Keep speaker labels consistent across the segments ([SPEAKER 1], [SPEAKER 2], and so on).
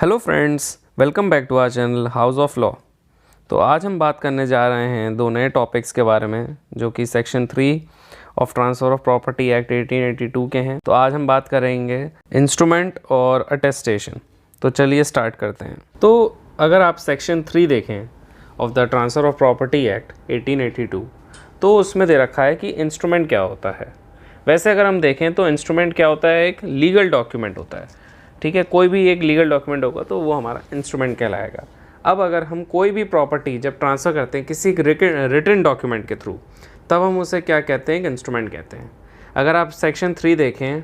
[SPEAKER 1] Hello friends, welcome back to our channel house of law. तो आज हम बात करने जा रहे हैं दो नए टॉपिक्स के बारे में जो कि section 3 of transfer of property act 1882 के हैं। तो आज हम बात करेंगे इंस्ट्रूमेंट और अटेस्टेशन। तो चलिए स्टार्ट करते हैं। तो अगर आप सेक्शन 3 देखें of the transfer of property act 1882 तो उसमें दे रखा है कि इंस्ट्रूमेंट क्या होता है। वैसे अगर हम देखें तो इंस्ट्रूमेंट क्या होता है, एक लीगल डॉक्यूमेंट होता है। ठीक है, कोई भी एक लीगल डॉक्यूमेंट होगा तो वो हमारा इंस्ट्रूमेंट कहलाएगा। अब अगर हम कोई भी प्रॉपर्टी जब ट्रांसफ़र करते हैं किसी रिटन डॉक्यूमेंट के थ्रू, तब हम उसे क्या कहते हैं, इंस्ट्रूमेंट कहते हैं। अगर आप सेक्शन 3 देखें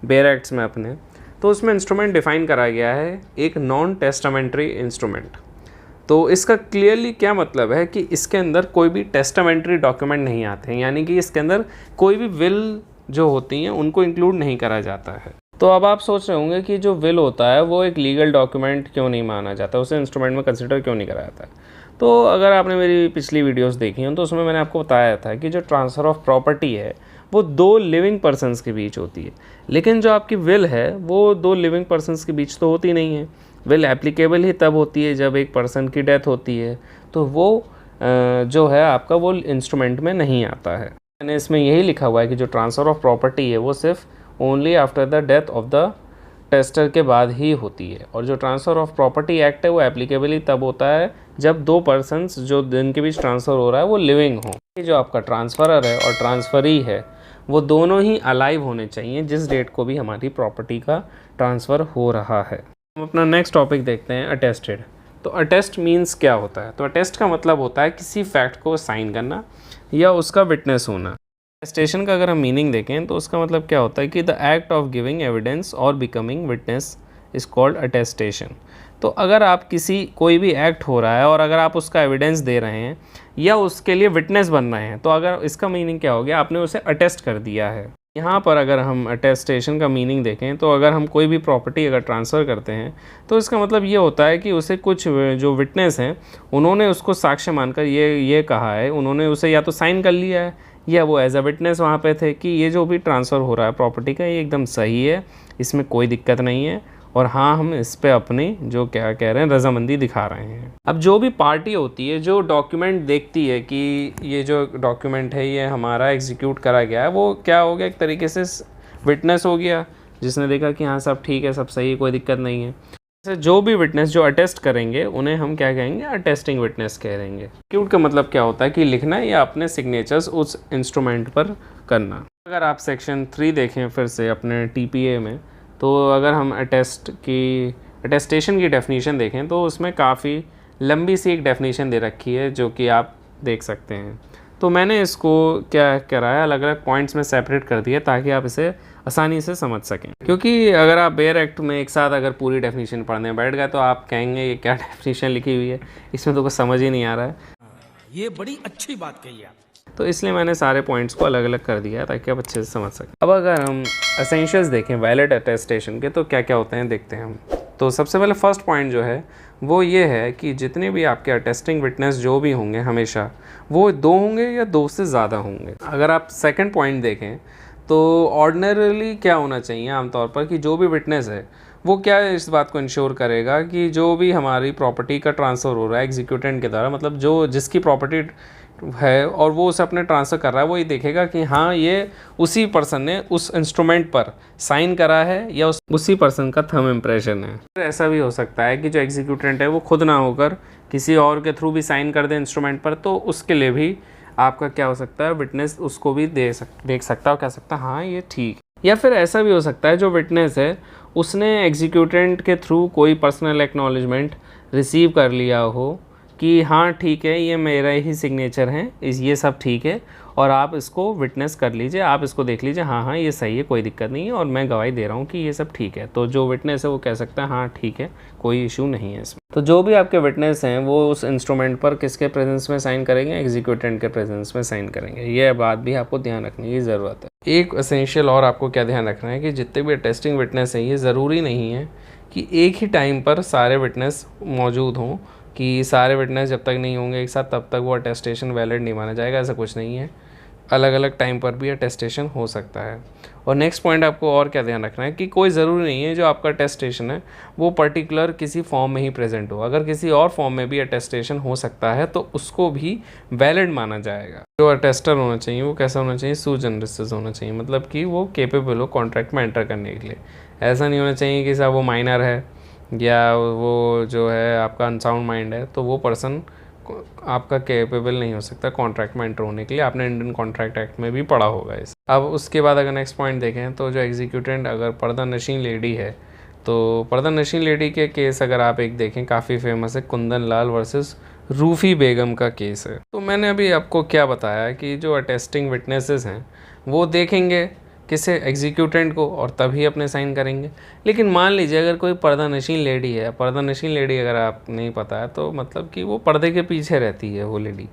[SPEAKER 1] बेयर एक्ट्स में अपने, तो उसमें इंस्ट्रूमेंट डिफ़ाइन करा गया है एक नॉन टेस्टामेंट्री इंस्ट्रूमेंट। तो इसका क्लियरली क्या मतलब है कि इसके अंदर कोई भी टेस्टामेंट्री डॉक्यूमेंट नहीं आते हैं, यानी कि इसके अंदर कोई भी विल जो होती हैं उनको इंक्लूड नहीं करा जाता है। तो अब आप सोच रहे होंगे कि जो विल होता है वो एक लीगल डॉक्यूमेंट क्यों नहीं माना जाता, उसे इंस्ट्रूमेंट में कंसिडर क्यों नहीं करा जाता है। तो अगर आपने मेरी पिछली वीडियोस देखी हैं तो उसमें मैंने आपको बताया था कि जो ट्रांसफ़र ऑफ प्रॉपर्टी है वो दो लिविंग पर्सनस के बीच होती है, लेकिन जो आपकी विल है वो दो लिविंग पर्सनस के बीच तो होती नहीं है। विल एप्लीकेबल ही तब होती है जब एक पर्सन की डेथ होती है, तो वो जो है आपका वो इंस्ट्रूमेंट में नहीं आता है। मैंने इसमें यही लिखा हुआ है कि जो ट्रांसफ़र ऑफ प्रॉपर्टी है वो सिर्फ only after the death of the tester के बाद ही होती है, और जो ट्रांसफ़र ऑफ प्रॉपर्टी एक्ट है वो एप्लीकेबली तब होता है जब दो पर्सन्स जो जिनके बीच ट्रांसफ़र हो रहा है वो लिविंग हो। ये जो आपका ट्रांसफ़रर है और ट्रांसफ़री है वो दोनों ही अलाइव होने चाहिए जिस डेट को भी हमारी प्रॉपर्टी का ट्रांसफ़र हो रहा है। हम अपना नेक्स्ट टॉपिक देखते हैं, अटेस्टेड। तो अटेस्ट मीन्स क्या होता है? तो अटेस्ट का मतलब होता है किसी फैक्ट को साइन करना या उसका विटनेस होना। अटेस्टेशन का अगर हम मीनिंग देखें तो उसका मतलब क्या होता है कि the act of giving evidence और becoming witness is called attestation. तो अगर आप कोई भी एक्ट हो रहा है और अगर आप उसका एविडेंस दे रहे हैं या उसके लिए विटनेस बन रहे हैं, तो अगर इसका मीनिंग क्या हो गया, आपने उसे अटेस्ट कर दिया है। यहाँ पर अगर हम अटेस्टेशन का मीनिंग देखें तो अगर हम कोई भी प्रॉपर्टी अगर ट्रांसफ़र करते हैं तो इसका मतलब ये होता है कि उसे कुछ जो विटनेस हैं उन्होंने उसको साक्ष्य मानकर ये कहा है, उन्होंने उसे या तो साइन कर लिया है या वो एज अ विटनेस वहाँ पे थे कि ये जो भी ट्रांसफ़र हो रहा है प्रॉपर्टी का ये एकदम सही है, इसमें कोई दिक्कत नहीं है, और हाँ हम इस पे अपनी जो क्या कह रहे हैं रजामंदी दिखा रहे हैं। अब जो भी पार्टी होती है जो डॉक्यूमेंट देखती है कि ये जो डॉक्यूमेंट है ये हमारा एग्जीक्यूट करा गया है, वो क्या हो गया, एक तरीके से विटनेस हो गया जिसने देखा कि हाँ सब ठीक है, सब सही है, कोई दिक्कत नहीं है। जो भी विटनेस जो अटेस्ट करेंगे उन्हें हम क्या कहेंगे, अटेस्टिंग विटनेस कहेंगे। एग्जीक्यूट का मतलब क्या होता है कि लिखना या अपने सिग्नेचर्स उस इंस्ट्रूमेंट पर करना। अगर आप सेक्शन 3 देखें फिर से अपने TPA में, तो अगर हम अटेस्टेशन की डेफिनेशन देखें तो उसमें काफ़ी लंबी सी एक डेफिनेशन दे रखी है जो कि आप देख सकते हैं। तो मैंने इसको क्या करा है, अलग अलग पॉइंट्स में सेपरेट कर दिया ताकि आप इसे आसानी से समझ सकें, क्योंकि अगर आप बेयर एक्ट में एक साथ अगर पूरी डेफिनेशन पढ़ने बैठ गए तो आप कहेंगे ये क्या डेफिनेशन लिखी हुई है, इसमें तो कुछ समझ ही नहीं आ रहा है।
[SPEAKER 2] ये बड़ी अच्छी बात कही आप।
[SPEAKER 1] तो इसलिए मैंने सारे पॉइंट्स को अलग अलग कर दिया है ताकि आप अच्छे से समझ सकें। अब अगर हम एसेंशियल्स देखें वैलिड अटेस्टेशन के तो क्या क्या होते हैं देखते हैं हम। तो सबसे पहले फर्स्ट पॉइंट जो है वो ये है कि जितने भी आपके अटेस्टिंग विटनेस जो भी होंगे हमेशा वो 2 होंगे या 2 से ज़्यादा होंगे। अगर आप सेकंड पॉइंट देखें तो ऑर्डिनरली क्या होना चाहिए आमतौर पर कि जो भी विटनेस है वो क्या इस बात को इंश्योर करेगा कि जो भी हमारी प्रॉपर्टी का ट्रांसफ़र हो रहा है एग्जीक्यूटेंट के द्वारा, मतलब जो जिसकी प्रॉपर्टी है और वो उसे अपने ट्रांसफ़र कर रहा है, वो ये देखेगा कि हाँ ये उसी पर्सन ने उस इंस्ट्रूमेंट पर साइन करा है या उसी पर्सन का थंब इम्प्रेशन है। फिर ऐसा भी हो सकता है कि जो एग्जीक्यूटेंट है वो खुद ना होकर किसी और के थ्रू भी साइन कर दे इंस्ट्रूमेंट पर, तो उसके लिए भी आपका क्या हो सकता है, विटनेस उसको भी देख सकता है और कह सकता है हाँ ये ठीक। या फिर ऐसा भी हो सकता है जो विटनेस है उसने एग्जीक्यूटेंट के थ्रू कोई पर्सनल एक्नॉलेजमेंट रिसीव कर लिया हो कि हाँ ठीक है ये मेरा ही सिग्नेचर है, ये सब ठीक है, और आप इसको विटनेस कर लीजिए, आप इसको देख लीजिए, हाँ हाँ ये सही है, कोई दिक्कत नहीं है और मैं गवाही दे रहा हूँ कि ये सब ठीक है। तो जो विटनेस है वो कह सकता है हाँ ठीक है, कोई इशू नहीं है इसमें। तो जो भी आपके विटनेस हैं वो उस इंस्ट्रूमेंट पर किसके प्रेजेंस में साइन करेंगे, एग्जीक्यूटेंट के प्रेजेंस में साइन करेंगे। ये बात भी आपको ध्यान रखने की ज़रूरत है। एक एसेंशियल और आपको क्या ध्यान रखना है कि जितने भी टेस्टिंग विटनेस हैं ये ज़रूरी नहीं है कि एक ही टाइम पर सारे विटनेस मौजूद हों, कि सारे विटनेस जब तक नहीं होंगे एक साथ तब तक वो अटेस्टेशन वैलिड नहीं माना जाएगा, ऐसा कुछ नहीं है। अलग अलग टाइम पर भी अटेस्टेशन हो सकता है। और नेक्स्ट पॉइंट आपको और क्या ध्यान रखना है कि कोई ज़रूरी नहीं है जो आपका अटेस्टेशन है वो पर्टिकुलर किसी फॉर्म में ही प्रेजेंट हो। अगर किसी और फॉर्म में भी अटेस्टेशन हो सकता है तो उसको भी वैलिड माना जाएगा। जो अटेस्टर होना चाहिए वो कैसा होना चाहिए, सू जनरस होना चाहिए, मतलब कि वो केपेबल हो कॉन्ट्रैक्ट में एंटर करने के लिए। ऐसा नहीं होना चाहिए कि साहब वो माइनर है या वो जो है आपका अनसाउंड माइंड है तो वो पर्सन आपका कैपेबल नहीं हो सकता कॉन्ट्रैक्ट में एंटर होने के लिए। आपने इंडियन कॉन्ट्रैक्ट एक्ट में भी पढ़ा होगा इस। अब उसके बाद अगर नेक्स्ट पॉइंट देखें तो जो एग्जीक्यूटेंट अगर पर्दा नशीन लेडी है तो पर्दा नशीन लेडी के केस अगर आप एक देखें काफ़ी फेमस है, कुंदन लाल वर्सेस रूफ़ी बेगम का केस है। तो मैंने अभी आपको क्या बताया कि जो अटेस्टिंग विटनेसेस हैं वो देखेंगे किसे, एग्जीक्यूटेंट को, और तभी अपने साइन करेंगे। लेकिन मान लीजिए अगर कोई पर्दा नशीन लेडी है, पर्दा नशीन लेडी अगर आप नहीं पता है तो मतलब कि वो पर्दे के पीछे रहती है वो लेडी,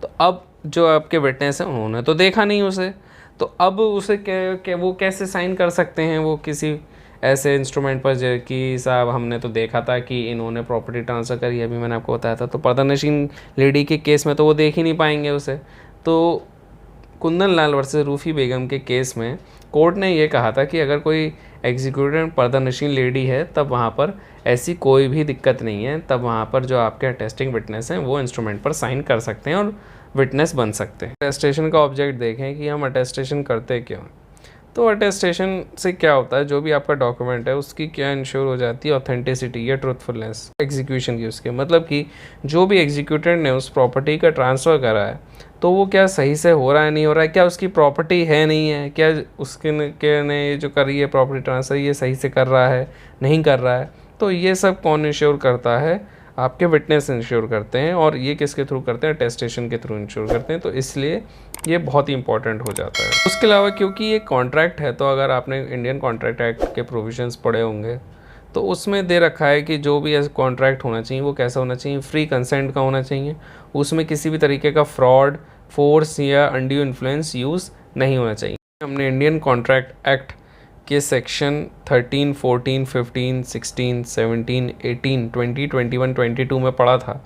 [SPEAKER 1] तो अब जो आपके विटनेस हैं उन्होंने तो देखा नहीं उसे, तो अब उसे वो कैसे साइन कर सकते हैं वो किसी ऐसे इंस्ट्रूमेंट पर जो कि साहब हमने तो देखा था कि इन्होंने प्रॉपर्टी ट्रांसफ़र करी, अभी मैंने आपको बताया था। तो पर्दा नशीन लेडी के केस में तो वो देख ही नहीं पाएंगे उसे। तो कुंदन लाल वर्सेस रूफ़ी बेगम के केस में कोर्ट ने ये कहा था कि अगर कोई एग्जीक्यूटिव पर्दा नशीन लेडी है तब वहाँ पर ऐसी कोई भी दिक्कत नहीं है, तब वहाँ पर जो आपके अटेस्टिंग विटनेस हैं वो इंस्ट्रूमेंट पर साइन कर सकते हैं और विटनेस बन सकते हैं। अटेस्टेशन का ऑब्जेक्ट देखें कि हम अटेस्टेशन करते क्यों। तो अटेस्टेशन से क्या होता है, जो भी आपका डॉक्यूमेंट है उसकी क्या इंश्योर हो जाती है, ऑथेंटिसिटी या ट्रूथफुलनेस एग्जीक्यूशन की। उसके मतलब कि जो भी एग्जीक्यूटेंट ने उस प्रॉपर्टी का ट्रांसफ़र करा है तो वो क्या सही से हो रहा है नहीं हो रहा है, क्या उसकी प्रॉपर्टी है नहीं है, क्या उसके ने जो करी है प्रॉपर्टी ट्रांसफ़र ये सही से कर रहा है नहीं कर रहा है। तो ये सब कौन इंश्योर करता है, आपके विटनेस इंश्योर करते हैं। और ये किसके थ्रू करते हैं, अटेस्टेशन के थ्रू इंश्योर करते हैं। तो इसलिए ये बहुत ही इंपॉर्टेंट हो जाता है। उसके अलावा क्योंकि ये कॉन्ट्रैक्ट है तो अगर आपने इंडियन कॉन्ट्रैक्ट एक्ट के प्रोविजंस पढ़े होंगे तो उसमें दे रखा है कि जो भी ऐसा कॉन्ट्रैक्ट होना चाहिए वो कैसा होना चाहिए, फ्री कंसेंट का होना चाहिए। उसमें किसी भी तरीके का फ्रॉड, फोर्स या अनड्यू इन्फ्लुएंस यूज़ नहीं होना चाहिए। हमने इंडियन कॉन्ट्रैक्ट एक्ट के सेक्शन 13, 14, 15, 16, 17, 18, 20, 21, 22 में पढ़ा था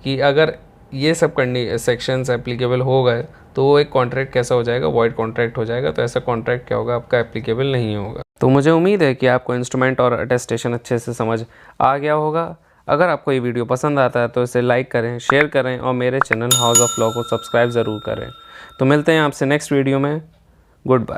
[SPEAKER 1] कि अगर ये सब सेक्शंस एप्लीकेबल हो गए तो वो एक कॉन्ट्रैक्ट कैसा हो जाएगा, वॉइड कॉन्ट्रैक्ट हो जाएगा। तो ऐसा कॉन्ट्रैक्ट क्या होगा, आपका एप्लीकेबल नहीं होगा। तो मुझे उम्मीद है कि आपको इंस्ट्रूमेंट और अटेस्टेशन अच्छे से समझ आ गया होगा। अगर आपको ये वीडियो पसंद आता है तो इसे लाइक करें, शेयर करें और मेरे चैनल हाउस ऑफ लॉ को सब्सक्राइब ज़रूर करें। तो मिलते हैं आपसे नेक्स्ट वीडियो में। Good bye.